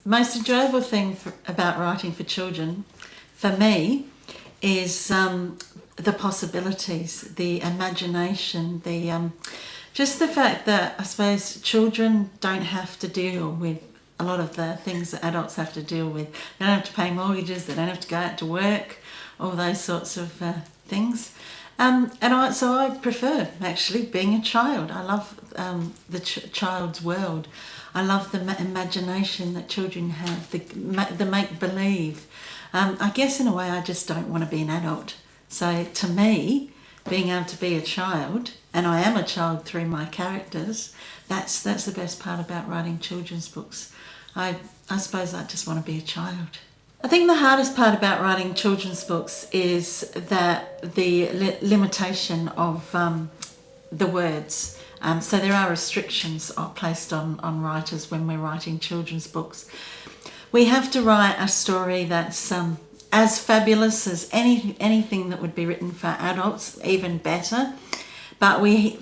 The most enjoyable thing about writing for children, for me, is the possibilities, the imagination, just the fact that I suppose children don't have to deal with a lot of the things that adults have to deal with. They don't have to pay mortgages, they don't have to go out to work, all those sorts of things. So I prefer actually being a child. I love the child's world. I love the imagination that children have, the make-believe. I guess in a way I just don't want to be an adult. So to me, being able to be a child, and I am a child through my characters, that's the best part about writing children's books. I suppose I just want to be a child. I think the hardest part about writing children's books is that the limitation of the words. So there are restrictions placed on writers when we're writing children's books. We have to write a story that's as fabulous as anything that would be written for adults, even better. But we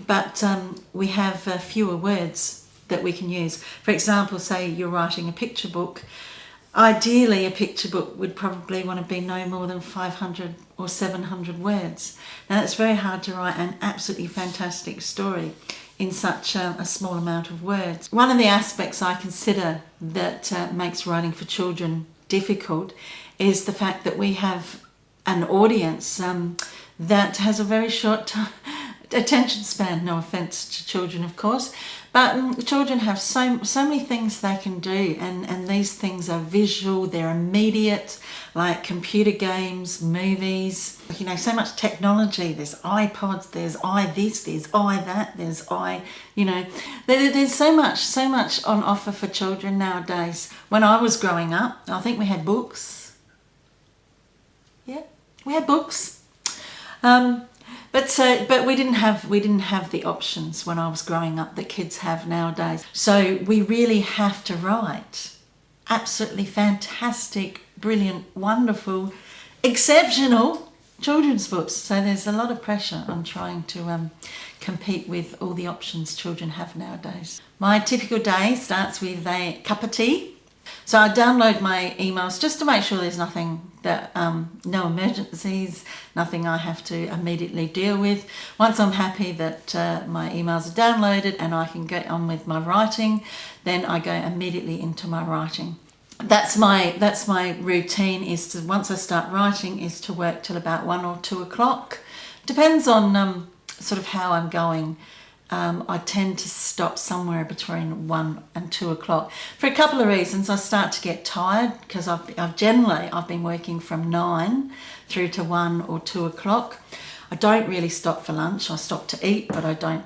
have fewer words that we can use. For example, say you're writing a picture book. Ideally, a picture book would probably want to be no more than 500 or 700 words. Now, it's very hard to write an absolutely fantastic story in such a small amount of words. One of the aspects I consider that makes writing for children difficult is the fact that we have an audience that has a very short attention span. No offence to children, of course, but children have so many things they can do, and these things are visual, they're immediate, like computer games, movies, so much technology. There's iPods, there's this, there's that, there's there's so much on offer for children nowadays. When I was growing up, I think we had books. Yeah, we had books. But we didn't have the options when I was growing up that kids have nowadays. So we really have to write absolutely fantastic, brilliant, wonderful, exceptional children's books. So there's a lot of pressure on trying to compete with all the options children have nowadays. My typical day starts with a cup of tea. So I download my emails just to make sure there's nothing that, no emergencies, nothing I have to immediately deal with. Once I'm happy that my emails are downloaded and I can get on with my writing, then I go immediately into my writing. That's my routine, is to, once I start writing, is to work till about 1 or 2 o'clock. Depends on sort of how I'm going. I tend to stop somewhere between 1 and 2 o'clock for a couple of reasons. I start to get tired because I've been working from 9 through to 1 or 2 o'clock. I don't really stop for lunch. I stop to eat, but I don't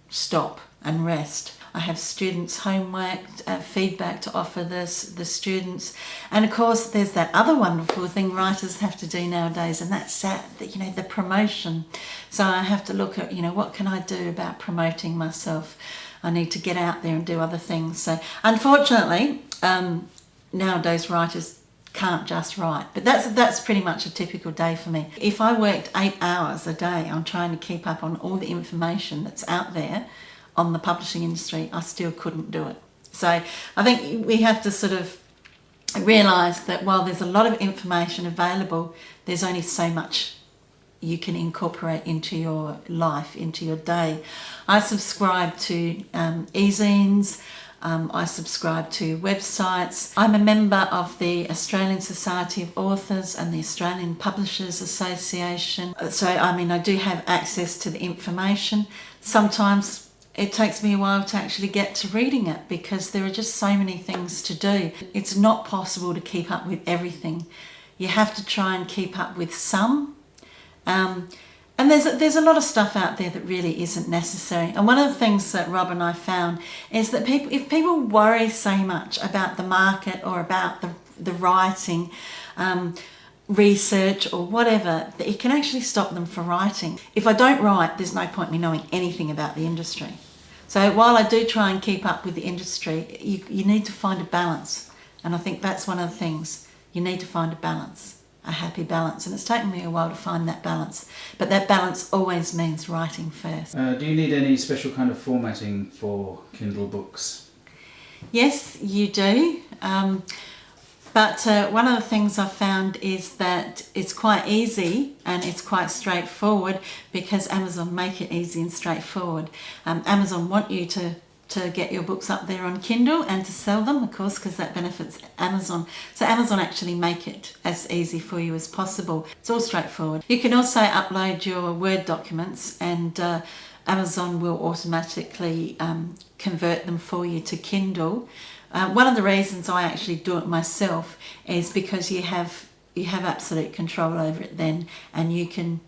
stop and rest. I have students' homework, feedback to offer the students. And of course, there's that other wonderful thing writers have to do nowadays, and that's the promotion. So I have to look at, what can I do about promoting myself? I need to get out there and do other things. So unfortunately, nowadays writers can't just write. But that's pretty much a typical day for me. If I worked 8 hours a day on trying to keep up on all the information that's out there on the publishing industry, I still couldn't do it. So I think we have to sort of realise that while there's a lot of information available, there's only so much you can incorporate into your life, into your day. I subscribe to e-zines, I subscribe to websites. I'm a member of the Australian Society of Authors and the Australian Publishers Association. So I do have access to the information. Sometimes it takes me a while to actually get to reading it because there are just so many things to do. It's not possible to keep up with everything. You have to try and keep up with some. And there's a lot of stuff out there that really isn't necessary. And one of the things that Rob and I found is that if people worry so much about the market or about the writing, research or whatever, that it can actually stop them from writing. If I don't write, there's no point in me knowing anything about the industry. So while I do try and keep up with the industry, you need to find a balance. And I think that's one of the things. You need to find a balance, a happy balance. And it's taken me a while to find that balance. But that balance always means writing first. Do you need any special kind of formatting for Kindle books? Yes, you do. But one of the things I've found is that it's quite easy and it's quite straightforward because Amazon make it easy and straightforward. Amazon want you to get your books up there on Kindle and to sell them, of course, because that benefits Amazon. So Amazon actually make it as easy for you as possible. It's all straightforward. You can also upload your Word documents and Amazon will automatically convert them for you to Kindle. One of the reasons I actually do it myself is because you have absolute control over it then, and you can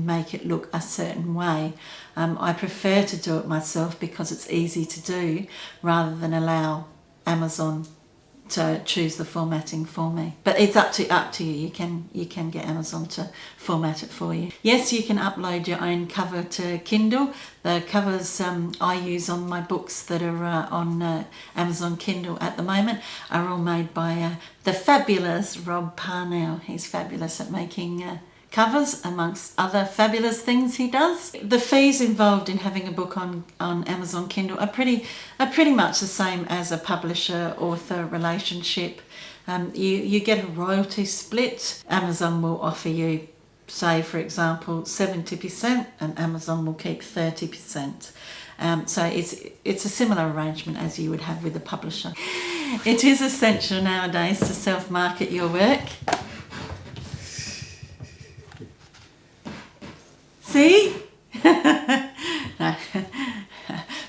make it look a certain way. I prefer to do it myself because it's easy to do rather than allow Amazon to choose the formatting for me. But it's up to you. You can get Amazon to format it for you. Yes, you can upload your own cover to Kindle. The covers I use on my books that are on Amazon Kindle at the moment are all made by the fabulous Robyn Parnell. He's fabulous at making covers, amongst other fabulous things he does. The fees involved in having a book on Amazon Kindle are pretty much the same as a publisher-author relationship. You get a royalty split. Amazon will offer you, say for example, 70% and Amazon will keep 30%. So it's a similar arrangement as you would have with a publisher. It is essential nowadays to self-market your work. See? No.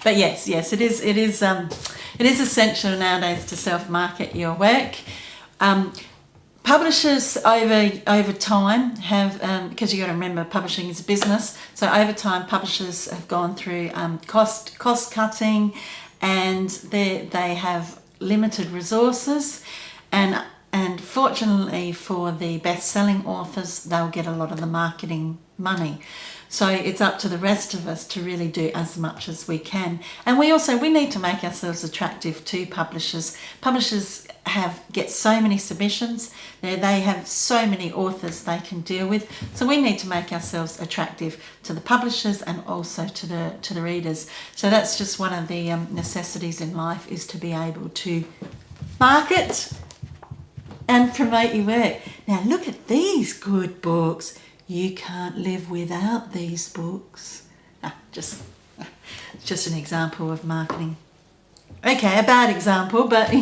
But yes, it is essential nowadays to self-market your work. Publishers over time have, because you got to remember publishing is a business, so over time publishers have gone through cost cutting, and they have limited resources, and fortunately for the best-selling authors, they'll get a lot of the marketing money. So it's up to the rest of us to really do as much as we can. And we need to make ourselves attractive to publishers. Publishers get so many submissions. They have so many authors they can deal with. So we need to make ourselves attractive to the publishers and also to the readers. So that's just one of the necessities in life, is to be able to market and promote your work. Now look at these good books. You can't live without these books. Just an example of marketing. Okay, a bad example, but